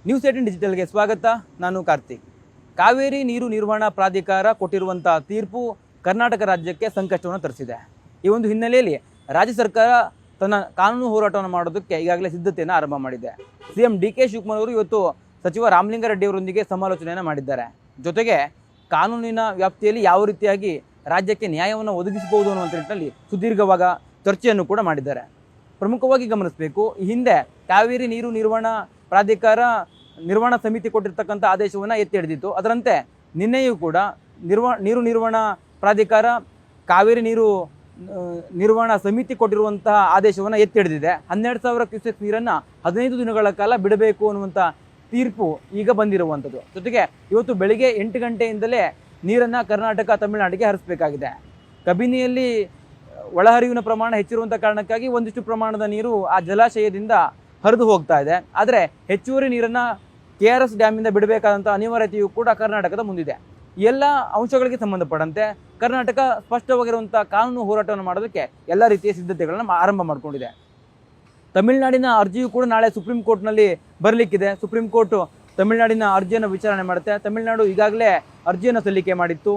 News18 ಡಿಜಿಟಲ್ಗೆ ಸ್ವಾಗತ. ನಾನು ಕಾರ್ತಿಕ್. ಕಾವೇರಿ ನೀರು ನಿರ್ವಹಣಾ ಪ್ರಾಧಿಕಾರ ಕೊಟ್ಟಿರುವಂತಹ ತೀರ್ಪು ಕರ್ನಾಟಕ ರಾಜ್ಯಕ್ಕೆ ಸಂಕಷ್ಟವನ್ನು ತರಿಸಿದೆ. ಈ ಒಂದು ಹಿನ್ನೆಲೆಯಲ್ಲಿ ರಾಜ್ಯ ಸರ್ಕಾರ ತನ್ನ ಕಾನೂನು ಹೋರಾಟವನ್ನು ಮಾಡೋದಕ್ಕೆ ಈಗಾಗಲೇ ಸಿದ್ಧತೆಯನ್ನು ಆರಂಭ ಮಾಡಿದೆ. ಸಿಎಂ ಡಿ.ಕೆ. ಶಿವಕುಮಾರ್ ಅವರು ಇವತ್ತು ಸಚಿವ ರಾಮಲಿಂಗಾರೆಡ್ಡಿ ಅವರೊಂದಿಗೆ ಸಮಾಲೋಚನೆಯನ್ನು ಮಾಡಿದ್ದಾರೆ. ಜೊತೆಗೆ ಕಾನೂನಿನ ವ್ಯಾಪ್ತಿಯಲ್ಲಿ ಯಾವ ರೀತಿಯಾಗಿ ರಾಜ್ಯಕ್ಕೆ ನ್ಯಾಯವನ್ನು ಒದಗಿಸಬಹುದು ಅನ್ನುವಂಥ ನಿಟ್ಟಿನಲ್ಲಿ ಸುದೀರ್ಘವಾದ ಚರ್ಚೆಯನ್ನು ಕೂಡ ಮಾಡಿದ್ದಾರೆ. ಪ್ರಮುಖವಾಗಿ ಗಮನಿಸಬೇಕು, ಈ ಹಿಂದೆ ಕಾವೇರಿ ನೀರು ನಿರ್ವಹಣಾ ಪ್ರಾಧಿಕಾರ ನಿರ್ವಹಣಾ ಸಮಿತಿ ಕೊಟ್ಟಿರ್ತಕ್ಕಂಥ ಆದೇಶವನ್ನು ಎತ್ತಿ ಹಿಡಿದಿತ್ತು. ಅದರಂತೆ ನಿನ್ನೆಯೂ ಕೂಡ ನೀರು ನಿರ್ವಹಣಾ ಪ್ರಾಧಿಕಾರ ಕಾವೇರಿ ನೀರು ನಿರ್ವಹಣಾ ಸಮಿತಿ ಕೊಟ್ಟಿರುವಂತಹ ಆದೇಶವನ್ನು ಎತ್ತಿ ಹಿಡಿದಿದೆ. 12,000 ಕ್ಯೂಸೆಕ್ ನೀರನ್ನು 15 ದಿನಗಳ ಕಾಲ ಬಿಡಬೇಕು ಅನ್ನುವಂಥ ತೀರ್ಪು ಈಗ ಬಂದಿರುವಂಥದ್ದು. ಜೊತೆಗೆ ಇವತ್ತು ಬೆಳಿಗ್ಗೆ 8 ಗಂಟೆಯಿಂದಲೇ ನೀರನ್ನು ಕರ್ನಾಟಕ ತಮಿಳುನಾಡಿಗೆ ಹರಿಸಬೇಕಾಗಿದೆ. ಕಬಿನಿಯಲ್ಲಿ ಒಳಹರಿವಿನ ಪ್ರಮಾಣ ಹೆಚ್ಚಿರುವಂಥ ಕಾರಣಕ್ಕಾಗಿ ಒಂದಿಷ್ಟು ಪ್ರಮಾಣದ ನೀರು ಆ ಜಲಾಶಯದಿಂದ ಹರಿದು ಹೋಗ್ತಾ ಇದೆ. ಆದರೆ ಹೆಚ್ಚುವರಿ ನೀರನ್ನು KRS ಡ್ಯಾಮಿಂದ ಬಿಡಬೇಕಾದಂಥ ಅನಿವಾರ್ಯತೆಯೂ ಕೂಡ ಕರ್ನಾಟಕದ ಮುಂದಿದೆ. ಎಲ್ಲ ಅಂಶಗಳಿಗೆ ಸಂಬಂಧಪಟ್ಟಂತೆ ಕರ್ನಾಟಕ ಸ್ಪಷ್ಟವಾಗಿರುವಂಥ ಕಾನೂನು ಹೋರಾಟವನ್ನು ಮಾಡೋದಕ್ಕೆ ಎಲ್ಲ ರೀತಿಯ ಸಿದ್ಧತೆಗಳನ್ನು ಆರಂಭ ಮಾಡಿಕೊಂಡಿದೆ. ತಮಿಳುನಾಡಿನ ಅರ್ಜಿಯೂ ಕೂಡ ನಾಳೆ ಸುಪ್ರೀಂ ಕೋರ್ಟ್ನಲ್ಲಿ ಬರಲಿಕ್ಕಿದೆ. ಸುಪ್ರೀಂ ಕೋರ್ಟ್ ತಮಿಳುನಾಡಿನ ಅರ್ಜಿಯನ್ನು ವಿಚಾರಣೆ ಮಾಡುತ್ತೆ. ತಮಿಳುನಾಡು ಈಗಾಗಲೇ ಅರ್ಜಿಯನ್ನು ಸಲ್ಲಿಕೆ ಮಾಡಿತ್ತು.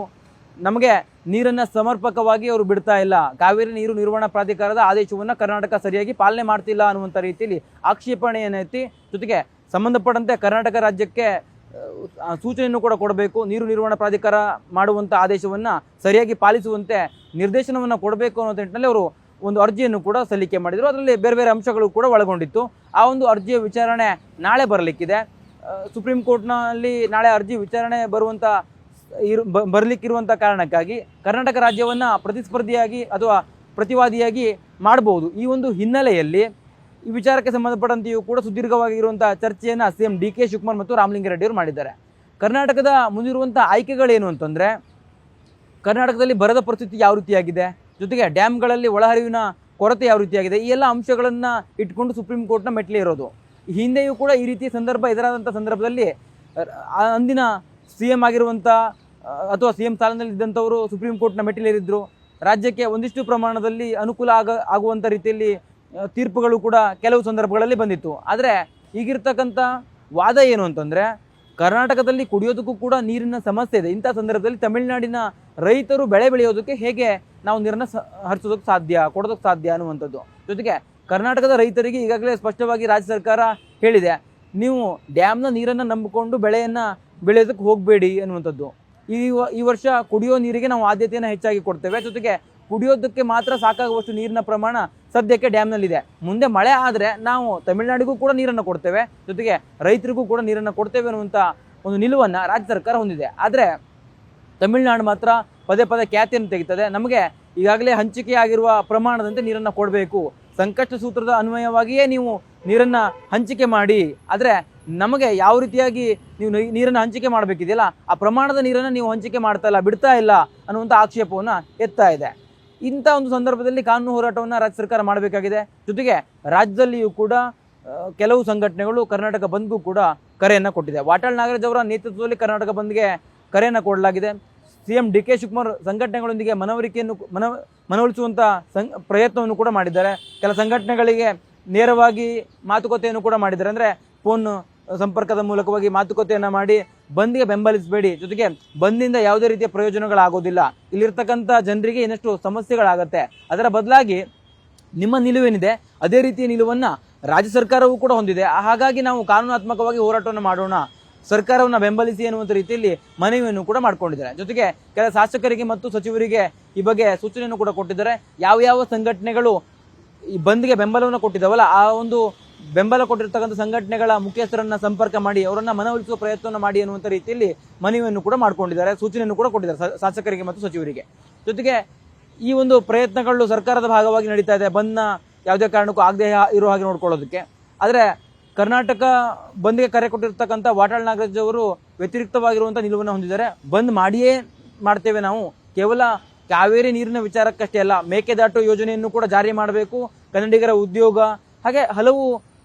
ನಮಗೆ ನೀರನ್ನು ಸಮರ್ಪಕವಾಗಿ ಅವರು ಬಿಡ್ತಾ ಇಲ್ಲ, ಕಾವೇರಿ ನೀರು ನಿರ್ವಹಣಾ ಪ್ರಾಧಿಕಾರದ ಆದೇಶವನ್ನು ಕರ್ನಾಟಕ ಸರಿಯಾಗಿ ಪಾಲನೆ ಮಾಡ್ತಿಲ್ಲ ಅನ್ನುವಂಥ ರೀತಿಯಲ್ಲಿ ಆಕ್ಷೇಪಣೆಯನ್ನು ಎತ್ತಿ, ಜೊತೆಗೆ ಸಂಬಂಧಪಟ್ಟಂತೆ ಕರ್ನಾಟಕ ರಾಜ್ಯಕ್ಕೆ ಸೂಚನೆಯನ್ನು ಕೂಡ ಕೊಡಬೇಕು, ನೀರು ನಿರ್ವಹಣಾ ಪ್ರಾಧಿಕಾರ ಮಾಡುವಂಥ ಆದೇಶವನ್ನು ಸರಿಯಾಗಿ ಪಾಲಿಸುವಂತೆ ನಿರ್ದೇಶನವನ್ನು ಕೊಡಬೇಕು ಅನ್ನೋ ನಿಟ್ಟಿನಲ್ಲಿ ಅವರು ಒಂದು ಅರ್ಜಿಯನ್ನು ಕೂಡ ಸಲ್ಲಿಕೆ ಮಾಡಿದರು. ಅದರಲ್ಲಿ ಬೇರೆ ಬೇರೆ ಅಂಶಗಳು ಕೂಡ ಒಳಗೊಂಡಿತ್ತು. ಆ ಒಂದು ಅರ್ಜಿಯ ವಿಚಾರಣೆ ನಾಳೆ ಬರಲಿಕ್ಕಿದೆ. ಸುಪ್ರೀಂ ಕೋರ್ಟ್ನಲ್ಲಿ ನಾಳೆ ಅರ್ಜಿ ವಿಚಾರಣೆ ಬರಲಿಕ್ಕಿರುವಂಥ ಕಾರಣಕ್ಕಾಗಿ ಕರ್ನಾಟಕ ರಾಜ್ಯವನ್ನು ಪ್ರತಿಸ್ಪರ್ಧಿಯಾಗಿ ಅಥವಾ ಪ್ರತಿವಾದಿಯಾಗಿ ಮಾಡಬಹುದು. ಈ ಒಂದು ಹಿನ್ನೆಲೆಯಲ್ಲಿ ಈ ವಿಚಾರಕ್ಕೆ ಸಂಬಂಧಪಟ್ಟಂತೆಯೂ ಕೂಡ ಸುದೀರ್ಘವಾಗಿರುವಂಥ ಚರ್ಚೆಯನ್ನು ಸಿಎಂ ಡಿ.ಕೆ. ಶಿವಕುಮಾರ್ ಮತ್ತು ರಾಮಲಿಂಗಾರೆಡ್ಡಿ ಅವರು ಮಾಡಿದ್ದಾರೆ. ಕರ್ನಾಟಕದ ಮುಂದಿರುವಂಥ ಆಯ್ಕೆಗಳೇನು ಅಂತಂದರೆ, ಕರ್ನಾಟಕದಲ್ಲಿ ಬರದ ಪರಿಸ್ಥಿತಿ ಯಾವ ರೀತಿಯಾಗಿದೆ, ಜೊತೆಗೆ ಡ್ಯಾಮ್ಗಳಲ್ಲಿ ಒಳಹರಿವಿನ ಕೊರತೆ ಯಾವ ರೀತಿಯಾಗಿದೆ, ಈ ಎಲ್ಲ ಅಂಶಗಳನ್ನು ಇಟ್ಕೊಂಡು ಸುಪ್ರೀಂ ಕೋರ್ಟ್ನ ಮೆಟ್ಲೆ ಇರೋದು. ಹಿಂದೆಯೂ ಕೂಡ ಈ ರೀತಿಯ ಸಂದರ್ಭ ಎದುರಾದಂಥ ಸಂದರ್ಭದಲ್ಲಿ ಅಂದಿನ CM ಆಗಿರುವಂಥ ಅಥವಾ CM ಸ್ಥಾನದಲ್ಲಿ ಇದ್ದಂಥವರು ಸುಪ್ರೀಂ ಕೋರ್ಟ್ನ ಮೆಟ್ಟಿಲೇರಿದ್ದರು. ರಾಜ್ಯಕ್ಕೆ ಒಂದಿಷ್ಟು ಪ್ರಮಾಣದಲ್ಲಿ ಅನುಕೂಲ ಆಗುವಂಥ ರೀತಿಯಲ್ಲಿ ತೀರ್ಪುಗಳು ಕೂಡ ಕೆಲವು ಸಂದರ್ಭಗಳಲ್ಲಿ ಬಂದಿತ್ತು. ಆದರೆ ಈಗಿರ್ತಕ್ಕಂಥ ವಾದ ಏನು ಅಂತಂದರೆ, ಕರ್ನಾಟಕದಲ್ಲಿ ಕುಡಿಯೋದಕ್ಕೂ ಕೂಡ ನೀರಿನ ಸಮಸ್ಯೆ ಇದೆ. ಇಂಥ ಸಂದರ್ಭದಲ್ಲಿ ತಮಿಳುನಾಡಿನ ರೈತರು ಬೆಳೆ ಬೆಳೆಯೋದಕ್ಕೆ ಹೇಗೆ ನಾವು ನೀರನ್ನು ಹರಿಸೋದಕ್ಕೆ ಸಾಧ್ಯ, ಕೊಡೋದಕ್ಕೆ ಸಾಧ್ಯ ಅನ್ನುವಂಥದ್ದು. ಜೊತೆಗೆ ಕರ್ನಾಟಕದ ರೈತರಿಗೆ ಈಗಾಗಲೇ ಸ್ಪಷ್ಟವಾಗಿ ರಾಜ್ಯ ಸರ್ಕಾರ ಹೇಳಿದೆ, ನೀವು ಡ್ಯಾಮ್ನ ನೀರನ್ನು ನಂಬಿಕೊಂಡು ಬೆಳೆಯನ್ನು ಬೆಳೆಯೋದಕ್ಕೆ ಹೋಗಬೇಡಿ ಅನ್ನುವಂಥದ್ದು. ಈ ವರ್ಷ ಕುಡಿಯೋ ನೀರಿಗೆ ನಾವು ಆದ್ಯತೆಯನ್ನು ಹೆಚ್ಚಾಗಿ ಕೊಡ್ತೇವೆ. ಜೊತೆಗೆ ಕುಡಿಯೋದಕ್ಕೆ ಮಾತ್ರ ಸಾಕಾಗುವಷ್ಟು ನೀರಿನ ಪ್ರಮಾಣ ಸದ್ಯಕ್ಕೆ ಡ್ಯಾಮ್ನಲ್ಲಿದೆ. ಮುಂದೆ ಮಳೆ ಆದರೆ ನಾವು ತಮಿಳುನಾಡಿಗೂ ಕೂಡ ನೀರನ್ನು ಕೊಡ್ತೇವೆ, ಜೊತೆಗೆ ರೈತರಿಗೂ ಕೂಡ ನೀರನ್ನು ಕೊಡ್ತೇವೆ ಅನ್ನುವಂಥ ಒಂದು ನಿಲುವನ್ನು ರಾಜ್ಯ ಸರ್ಕಾರ ಹೊಂದಿದೆ. ಆದರೆ ತಮಿಳುನಾಡು ಮಾತ್ರ ಪದೇ ಪದೇ ಖ್ಯಾತಿಯನ್ನು ತೆಗಿತದೆ. ನಮಗೆ ಈಗಾಗಲೇ ಹಂಚಿಕೆಯಾಗಿರುವ ಪ್ರಮಾಣದಂತೆ ನೀರನ್ನು ಕೊಡಬೇಕು, ಸಂಕಷ್ಟ ಸೂತ್ರದ ಅನ್ವಯವಾಗಿಯೇ ನೀವು ನೀರನ್ನು ಹಂಚಿಕೆ ಮಾಡಿ, ಆದರೆ ನಮಗೆ ಯಾವ ರೀತಿಯಾಗಿ ನೀವು ನೀರನ್ನು ಹಂಚಿಕೆ ಮಾಡಬೇಕಿದೆಯಲ್ಲ ಆ ಪ್ರಮಾಣದ ನೀರನ್ನು ನೀವು ಹಂಚಿಕೆ ಮಾಡ್ತಾ ಇಲ್ಲ, ಬಿಡ್ತಾ ಇಲ್ಲ ಅನ್ನುವಂಥ ಆಕ್ಷೇಪವನ್ನು ಎತ್ತಾ ಇದೆ. ಇಂಥ ಒಂದು ಸಂದರ್ಭದಲ್ಲಿ ಕಾನೂನು ಹೋರಾಟವನ್ನು ರಾಜ್ಯ ಸರ್ಕಾರ ಮಾಡಬೇಕಾಗಿದೆ. ಜೊತೆಗೆ ರಾಜ್ಯದಲ್ಲಿಯೂ ಕೂಡ ಕೆಲವು ಸಂಘಟನೆಗಳು ಕರ್ನಾಟಕ ಬಂದ್ಗೂ ಕೂಡ ಕರೆಯನ್ನು ಕೊಟ್ಟಿದೆ. ವಾಟಾಳ್ ನಾಗರಾಜ್ ಅವರ ನೇತೃತ್ವದಲ್ಲಿ ಕರ್ನಾಟಕ ಬಂದ್ಗೆ ಕರೆಯನ್ನು ಕೊಡಲಾಗಿದೆ. ಸಿಎಂ ಡಿ.ಕೆ. ಶಿವಕುಮಾರ್ ಸಂಘಟನೆಗಳೊಂದಿಗೆ ಮನವೊಲಿಸುವಂಥ ಪ್ರಯತ್ನವನ್ನು ಕೂಡ ಮಾಡಿದ್ದಾರೆ. ಕೆಲ ಸಂಘಟನೆಗಳಿಗೆ ನೇರವಾಗಿ ಮಾತುಕತೆಯನ್ನು ಕೂಡ ಮಾಡಿದ್ದಾರೆ. ಅಂದರೆ ಫೋನ್ ಸಂಪರ್ಕದ ಮೂಲಕವಾಗಿ ಮಾತುಕತೆಯನ್ನು ಮಾಡಿ ಬಂದ್ಗೆ ಬೆಂಬಲಿಸಬೇಡಿ, ಜೊತೆಗೆ ಬಂದ್ನಿಂದ ಯಾವುದೇ ರೀತಿಯ ಪ್ರಯೋಜನಗಳಾಗೋದಿಲ್ಲ, ಇಲ್ಲಿರ್ತಕ್ಕಂಥ ಜನರಿಗೆ ಇನ್ನಷ್ಟು ಸಮಸ್ಯೆಗಳಾಗತ್ತೆ, ಅದರ ಬದಲಾಗಿ ನಿಮ್ಮ ನಿಲುವೇನಿದೆ ಅದೇ ರೀತಿಯ ನಿಲುವನ್ನು ರಾಜ್ಯ ಸರ್ಕಾರವೂ ಕೂಡ ಹೊಂದಿದೆ, ಹಾಗಾಗಿ ನಾವು ಕಾನೂನಾತ್ಮಕವಾಗಿ ಹೋರಾಟವನ್ನು ಮಾಡೋಣ, ಸರ್ಕಾರವನ್ನು ಬೆಂಬಲಿಸಿ ಎನ್ನುವಂಥ ರೀತಿಯಲ್ಲಿ ಮನವಿಯನ್ನು ಕೂಡ ಮಾಡ್ಕೊಂಡಿದ್ದಾರೆ. ಜೊತೆಗೆ ಕೆಲ ಶಾಸಕರಿಗೆ ಮತ್ತು ಸಚಿವರಿಗೆ ಈ ಬಗ್ಗೆ ಸೂಚನೆಯನ್ನು ಕೂಡ ಕೊಟ್ಟಿದ್ದಾರೆ. ಯಾವ ಸಂಘಟನೆಗಳು ಈ ಬಂದ್ಗೆ ಬೆಂಬಲವನ್ನು ಕೊಟ್ಟಿದ್ದಾವಲ್ಲ ಆ ಒಂದು ಬೆಂಬಲ ಕೊಟ್ಟಿರ್ತಕ್ಕಂಥ ಸಂಘಟನೆಗಳ ಮುಖ್ಯಸ್ಥರನ್ನ ಸಂಪರ್ಕ ಮಾಡಿ ಅವರನ್ನ ಮನವೊಲಿಸುವ ಪ್ರಯತ್ನವನ್ನು ಮಾಡಿ ಅನ್ನುವಂಥ ರೀತಿಯಲ್ಲಿ ಮನವಿಯನ್ನು ಕೂಡ ಮಾಡ್ಕೊಂಡಿದ್ದಾರೆ, ಸೂಚನೆಯನ್ನು ಕೂಡ ಕೊಟ್ಟಿದ್ದಾರೆ ಶಾಸಕರಿಗೆ ಮತ್ತು ಸಚಿವರಿಗೆ. ಜೊತೆಗೆ ಈ ಒಂದು ಪ್ರಯತ್ನಗಳು ಸರ್ಕಾರದ ಭಾಗವಾಗಿ ನಡೀತಾ ಇದೆ, ಬಂದ್ನ ಯಾವುದೇ ಕಾರಣಕ್ಕೂ ಆಗದೆ ಇರೋ ಹಾಗೆ ನೋಡ್ಕೊಳ್ಳೋದಕ್ಕೆ. ಆದರೆ ಕರ್ನಾಟಕ ಬಂದ್ಗೆ ಕರೆ ಕೊಟ್ಟಿರ್ತಕ್ಕಂಥ ವಾಟಾಳ್ ನಾಗರಾಜ್ ಅವರು ವ್ಯತಿರಿಕ್ತವಾಗಿರುವಂಥ ನಿಲುವನ್ನು ಹೊಂದಿದ್ದಾರೆ. ಬಂದ್ ಮಾಡಿಯೇ ಮಾಡ್ತೇವೆ, ನಾವು ಕೇವಲ ಕಾವೇರಿ ನೀರಿನ ವಿಚಾರಕ್ಕಷ್ಟೇ ಅಲ್ಲ, ಮೇಕೆದಾಟು ಯೋಜನೆಯನ್ನು ಕೂಡ ಜಾರಿ ಮಾಡಬೇಕು, ಕನ್ನಡಿಗರ ಉದ್ಯೋಗ, ಹಾಗೆ ಹಲವು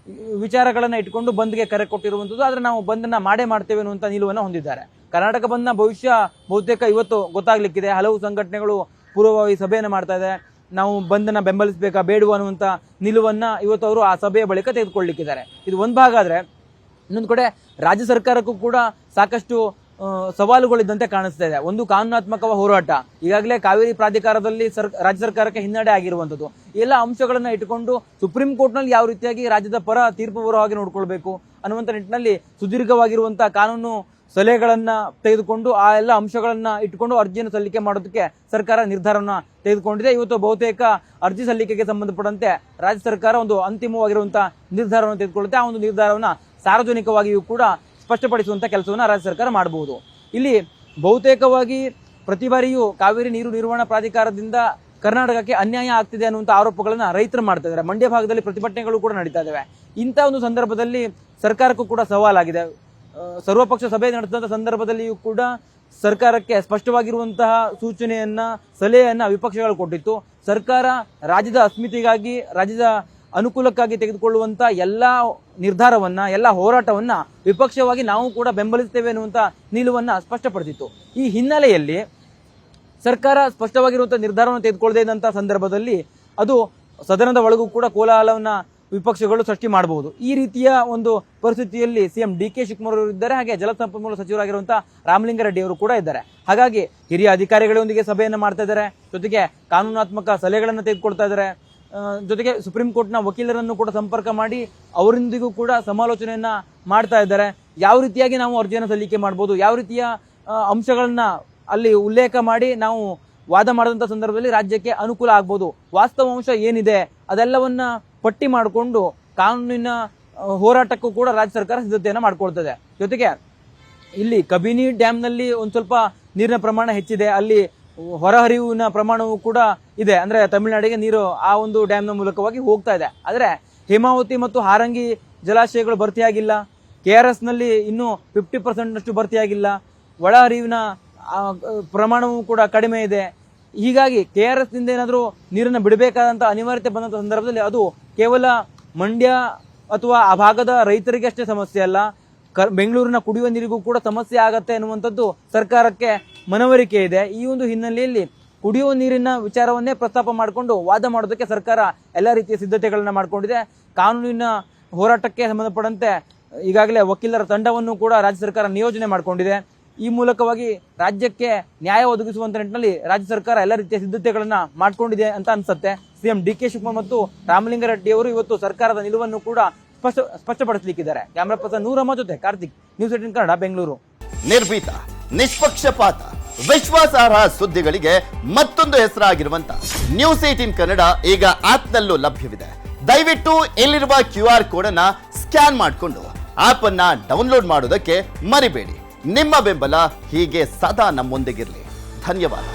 ವಿಚಾರಗಳನ್ನು ಇಟ್ಕೊಂಡು ಬಂದ್ಗೆ ಕರೆ ಕೊಟ್ಟಿರುವಂಥದ್ದು. ಆದರೆ ನಾವು ಬಂದನ್ನ ಮಾಡ್ತೇವೆ ಅನ್ನುವಂಥ ನಿಲುವನ್ನು ಹೊಂದಿದ್ದಾರೆ. ಕರ್ನಾಟಕ ಬಂದ್ನ ಭವಿಷ್ಯ ಬಹುತೇಕ ಇವತ್ತು ಗೊತ್ತಾಗ್ಲಿಕ್ಕಿದೆ. ಹಲವು ಸಂಘಟನೆಗಳು ಪೂರ್ವಭಾವಿ ಸಭೆಯನ್ನು ಮಾಡ್ತಾ ಇದೆ. ನಾವು ಬಂದನ್ನ ಬೆಂಬಲಿಸಬೇಕಾ ಬೇಡುವ ಅನ್ನುವಂಥ ನಿಲುವನ್ನು ಇವತ್ತು ಅವರು ಆ ಸಭೆಯ ಬಳಿಕ ತೆಗೆದುಕೊಳ್ಳಲಿಕ್ಕಿದ್ದಾರೆ. ಇದು ಒಂದು ಭಾಗ. ಆದರೆ ಇನ್ನೊಂದು ಕಡೆ ರಾಜ್ಯ ಸರ್ಕಾರಕ್ಕೂ ಕೂಡ ಸಾಕಷ್ಟು ಸವಾಲುಗಳಿದ್ದಂತೆ ಕಾಣಿಸ್ತಾ ಇದೆ. ಒಂದು ಕಾನೂನಾತ್ಮಕ ಹೋರಾಟ, ಈಗಾಗಲೇ ಕಾವೇರಿ ಪ್ರಾಧಿಕಾರದಲ್ಲಿ ರಾಜ್ಯ ಸರ್ಕಾರಕ್ಕೆ ಹಿನ್ನಡೆ ಆಗಿರುವಂಥದ್ದು, ಎಲ್ಲ ಅಂಶಗಳನ್ನ ಇಟ್ಟುಕೊಂಡು ಸುಪ್ರೀಂ ಕೋರ್ಟ್ನಲ್ಲಿ ಯಾವ ರೀತಿಯಾಗಿ ರಾಜ್ಯದ ಪರ ತೀರ್ಪು ಬರುವ ಹಾಗೆ ನೋಡ್ಕೊಳ್ಬೇಕು ಅನ್ನುವಂಥ ನಿಟ್ಟಿನಲ್ಲಿ ಸುದೀರ್ಘವಾಗಿರುವಂತಹ ಕಾನೂನು ಸಲಹೆಗಳನ್ನ ತೆಗೆದುಕೊಂಡು ಆ ಎಲ್ಲ ಅಂಶಗಳನ್ನ ಇಟ್ಟುಕೊಂಡು ಅರ್ಜಿಯನ್ನು ಸಲ್ಲಿಕೆ ಮಾಡೋದಕ್ಕೆ ಸರ್ಕಾರ ನಿರ್ಧಾರವನ್ನ ತೆಗೆದುಕೊಂಡಿದೆ. ಇವತ್ತು ಬಹುತೇಕ ಅರ್ಜಿ ಸಲ್ಲಿಕೆಗೆ ಸಂಬಂಧಪಟ್ಟಂತೆ ರಾಜ್ಯ ಸರ್ಕಾರ ಒಂದು ಅಂತಿಮವಾಗಿರುವಂತಹ ನಿರ್ಧಾರವನ್ನು ತೆಗೆದುಕೊಳ್ಳುತ್ತೆ. ಆ ಒಂದು ನಿರ್ಧಾರವನ್ನ ಸಾರ್ವಜನಿಕವಾಗಿಯೂ ಕೂಡ ಸ್ಪಷ್ಟಪಡಿಸುವಂತ ಕೆಲಸವನ್ನ ರಾಜ್ಯ ಸರ್ಕಾರ ಮಾಡಬಹುದು. ಇಲ್ಲಿ ಬಹುತೇಕವಾಗಿ ಪ್ರತಿ ಬಾರಿಯೂ ಕಾವೇರಿ ನೀರು ನಿರ್ವಹಣಾ ಪ್ರಾಧಿಕಾರದಿಂದ ಕರ್ನಾಟಕಕ್ಕೆ ಅನ್ಯಾಯ ಆಗ್ತಿದೆ ಅನ್ನುವಂಥ ಆರೋಪಗಳನ್ನ ರೈತರು ಮಾಡ್ತಾ ಇದ್ದಾರೆ. ಮಂಡ್ಯ ಭಾಗದಲ್ಲಿ ಪ್ರತಿಭಟನೆಗಳು ಕೂಡ ನಡೀತಾ ಇದಾವೆ. ಇಂಥ ಒಂದು ಸಂದರ್ಭದಲ್ಲಿ ಸರ್ಕಾರಕ್ಕೂ ಕೂಡ ಸವಾಲಾಗಿದೆ. ಸರ್ವಪಕ್ಷ ಸಭೆ ನಡೆಸಿದಂಥ ಸಂದರ್ಭದಲ್ಲಿಯೂ ಕೂಡ ಸರ್ಕಾರಕ್ಕೆ ಸ್ಪಷ್ಟವಾಗಿರುವಂತಹ ಸೂಚನೆಯನ್ನ ಸಲಹೆಯನ್ನ ವಿಪಕ್ಷಗಳು ಕೊಟ್ಟಿತ್ತು. ಸರ್ಕಾರ ರಾಜ್ಯದ ಅಸ್ಮಿತೆಗಾಗಿ, ರಾಜ್ಯದ ಅನುಕೂಲಕ್ಕಾಗಿ ತೆಗೆದುಕೊಳ್ಳುವಂತ ಎಲ್ಲಾ ನಿರ್ಧಾರವನ್ನ, ಎಲ್ಲ ಹೋರಾಟವನ್ನ ವಿಪಕ್ಷವಾಗಿ ನಾವು ಕೂಡ ಬೆಂಬಲಿಸುತ್ತೇವೆ ಅನ್ನುವಂತ ನಿಲುವನ್ನ ಸ್ಪಷ್ಟಪಡಿಸಿತ್ತು. ಈ ಹಿನ್ನೆಲೆಯಲ್ಲಿ ಸರ್ಕಾರ ಸ್ಪಷ್ಟವಾಗಿರುವಂತಹ ನಿರ್ಧಾರವನ್ನು ತೆಗೆದುಕೊಳ್ಳದೇ ಇದ್ದಂತಹ ಸಂದರ್ಭದಲ್ಲಿ ಅದು ಸದನದ ಒಳಗೂ ಕೂಡ ಕೋಲಾಹಲವನ್ನ ವಿಪಕ್ಷಗಳು ಸೃಷ್ಟಿ ಮಾಡಬಹುದು. ಈ ರೀತಿಯ ಒಂದು ಪರಿಸ್ಥಿತಿಯಲ್ಲಿ ಸಿಎಂ ಡಿ.ಕೆ. ಶಿವಕುಮಾರ್ ಅವರು ಇದ್ದಾರೆ, ಹಾಗೆ ಜಲಸಂಪನ್ಮೂಲ ಸಚಿವರಾಗಿರುವಂತಹ ರಾಮಲಿಂಗಾರೆಡ್ಡಿ ಅವರು ಕೂಡ ಇದ್ದಾರೆ. ಹಾಗಾಗಿ ಹಿರಿಯ ಅಧಿಕಾರಿಗಳೊಂದಿಗೆ ಸಭೆಯನ್ನ ಮಾಡ್ತಾ ಇದ್ದಾರೆ, ಜೊತೆಗೆ ಕಾನೂನಾತ್ಮಕ ಸಲಹೆಗಳನ್ನು ತೆಗೆದುಕೊಳ್ತಾ ಇದ್ದಾರೆ, ಜೊತೆಗೆ ಸುಪ್ರೀಂ ಕೋರ್ಟ್ನ ವಕೀಲರನ್ನು ಕೂಡ ಸಂಪರ್ಕ ಮಾಡಿ ಅವರೊಂದಿಗೂ ಕೂಡ ಸಮಾಲೋಚನೆಯನ್ನ ಮಾಡ್ತಾ ಇದ್ದಾರೆ. ಯಾವ ರೀತಿಯಾಗಿ ನಾವು ಅರ್ಜಿಯನ್ನು ಸಲ್ಲಿಕೆ ಮಾಡಬಹುದು, ಯಾವ ರೀತಿಯ ಅಂಶಗಳನ್ನ ಅಲ್ಲಿ ಉಲ್ಲೇಖ ಮಾಡಿ ನಾವು ವಾದ ಮಾಡಿದಂಥ ಸಂದರ್ಭದಲ್ಲಿ ರಾಜ್ಯಕ್ಕೆ ಅನುಕೂಲ ಆಗ್ಬೋದು, ವಾಸ್ತವಾಂಶ ಏನಿದೆ ಅದೆಲ್ಲವನ್ನ ಪಟ್ಟಿ ಮಾಡಿಕೊಂಡು ಕಾನೂನಿನ ಹೋರಾಟಕ್ಕೂ ಕೂಡ ರಾಜ್ಯ ಸರ್ಕಾರ ಸಿದ್ಧತೆಯನ್ನ ಮಾಡ್ಕೊಳ್ತದೆ. ಜೊತೆಗೆ ಇಲ್ಲಿ ಕಬಿನಿ ಡ್ಯಾಂನಲ್ಲಿ ಒಂದ್ ಸ್ವಲ್ಪ ನೀರಿನ ಪ್ರಮಾಣ ಹೆಚ್ಚಿದೆ, ಅಲ್ಲಿ ಹೊರಹರಿವಿನ ಪ್ರಮಾಣವೂ ಕೂಡ ಇದೆ. ಅಂದ್ರೆ ತಮಿಳುನಾಡಿಗೆ ನೀರು ಆ ಒಂದು ಡ್ಯಾಮ್ನ ಮೂಲಕವಾಗಿ ಹೋಗ್ತಾ ಇದೆ. ಆದ್ರೆ ಹೇಮಾವತಿ ಮತ್ತು ಹಾರಂಗಿ ಜಲಾಶಯಗಳು ಭರ್ತಿಯಾಗಿಲ್ಲ, KRS ನಲ್ಲಿ ಇನ್ನೂ 50% ಭರ್ತಿಯಾಗಿಲ್ಲ, ಒಳ ಹರಿವಿನ ಪ್ರಮಾಣವೂ ಕೂಡ ಕಡಿಮೆ ಇದೆ. ಹೀಗಾಗಿ KRS ನಿಂದ ಏನಾದರೂ ನೀರನ್ನು ಬಿಡಬೇಕಾದಂತ ಅನಿವಾರ್ಯತೆ ಬಂದಂತ ಸಂದರ್ಭದಲ್ಲಿ ಅದು ಕೇವಲ ಮಂಡ್ಯ ಅಥವಾ ಆ ಭಾಗದ ರೈತರಿಗೆ ಅಷ್ಟೇ ಸಮಸ್ಯೆ ಅಲ್ಲ, ಬೆಂಗಳೂರಿನ ಕುಡಿಯುವ ನೀರಿಗೂ ಕೂಡ ಸಮಸ್ಯೆ ಆಗತ್ತೆ ಅನ್ನುವಂಥದ್ದು ಸರ್ಕಾರಕ್ಕೆ ಮನವರಿಕೆ ಇದೆ. ಈ ಒಂದು ಹಿನ್ನೆಲೆಯಲ್ಲಿ ಕುಡಿಯುವ ನೀರಿನ ವಿಚಾರವನ್ನೇ ಪ್ರಸ್ತಾಪ ಮಾಡಿಕೊಂಡು ವಾದ ಮಾಡೋದಕ್ಕೆ ಸರ್ಕಾರ ಎಲ್ಲ ರೀತಿಯ ಸಿದ್ಧತೆಗಳನ್ನ ಮಾಡಿಕೊಂಡಿದೆ. ಕಾನೂನಿನ ಹೋರಾಟಕ್ಕೆ ಸಂಬಂಧಪಟ್ಟಂತೆ ಈಗಾಗಲೇ ವಕೀಲರ ತಂಡವನ್ನು ಕೂಡ ರಾಜ್ಯ ಸರ್ಕಾರ ನಿಯೋಜನೆ ಮಾಡಿಕೊಂಡಿದೆ. ಈ ಮೂಲಕವಾಗಿ ರಾಜ್ಯಕ್ಕೆ ನ್ಯಾಯ ಒದಗಿಸುವಂತ ನಿಟ್ಟಿನಲ್ಲಿ ರಾಜ್ಯ ಸರ್ಕಾರ ಎಲ್ಲ ರೀತಿಯ ಸಿದ್ಧತೆಗಳನ್ನ ಮಾಡ್ಕೊಂಡಿದೆ ಅಂತ ಅನ್ಸುತ್ತೆ. ಸಿಎಂ ಡಿ.ಕೆ. ಶಿವಕುಮಾರ್ ಮತ್ತು ರಾಮಲಿಂಗಾರೆಡ್ಡಿ ಅವರು ಇವತ್ತು ಸರ್ಕಾರದ ನಿಲುವನ್ನು ಕೂಡ ಸ್ಪಷ್ಟಪಡಿಸಲಿಕ್ಕಿದ್ದಾರೆ. ಕ್ಯಾಮರಾ ಪರ್ಸನ್ ನೂರಮ್ಮ ಜೊತೆ ಕಾರ್ತಿಕ್, ನ್ಯೂಸ್ 18 ಕನ್ನಡ, ಬೆಂಗಳೂರು. ನಿರ್ಭೀತ, ನಿಷ್ಪಕ್ಷಪಾತ, ವಿಶ್ವಾಸಾರ್ಹ ಸುದ್ದಿಗಳಿಗೆ ಮತ್ತೊಂದು ಹೆಸರಾಗಿರುವಂತ ನ್ಯೂಸ್ 18 ಕನ್ನಡ ಈಗ ಆಪ್ನಲ್ಲೂ ಲಭ್ಯವಿದೆ. ದಯವಿಟ್ಟು ಇಲ್ಲಿರುವ QR ಕೋಡ್ ಅನ್ನ ಸ್ಕ್ಯಾನ್ ಮಾಡಿಕೊಂಡು ಆಪ್ ಅನ್ನ ಡೌನ್ಲೋಡ್ ಮಾಡೋದಕ್ಕೆ ಮರಿಬೇಡಿ. ನಿಮ್ಮ ಬೆಂಬಲ ಹೀಗೆ ಸದಾ ನಮ್ಮೊಂದಿಗಿರಲಿ. ಧನ್ಯವಾದ.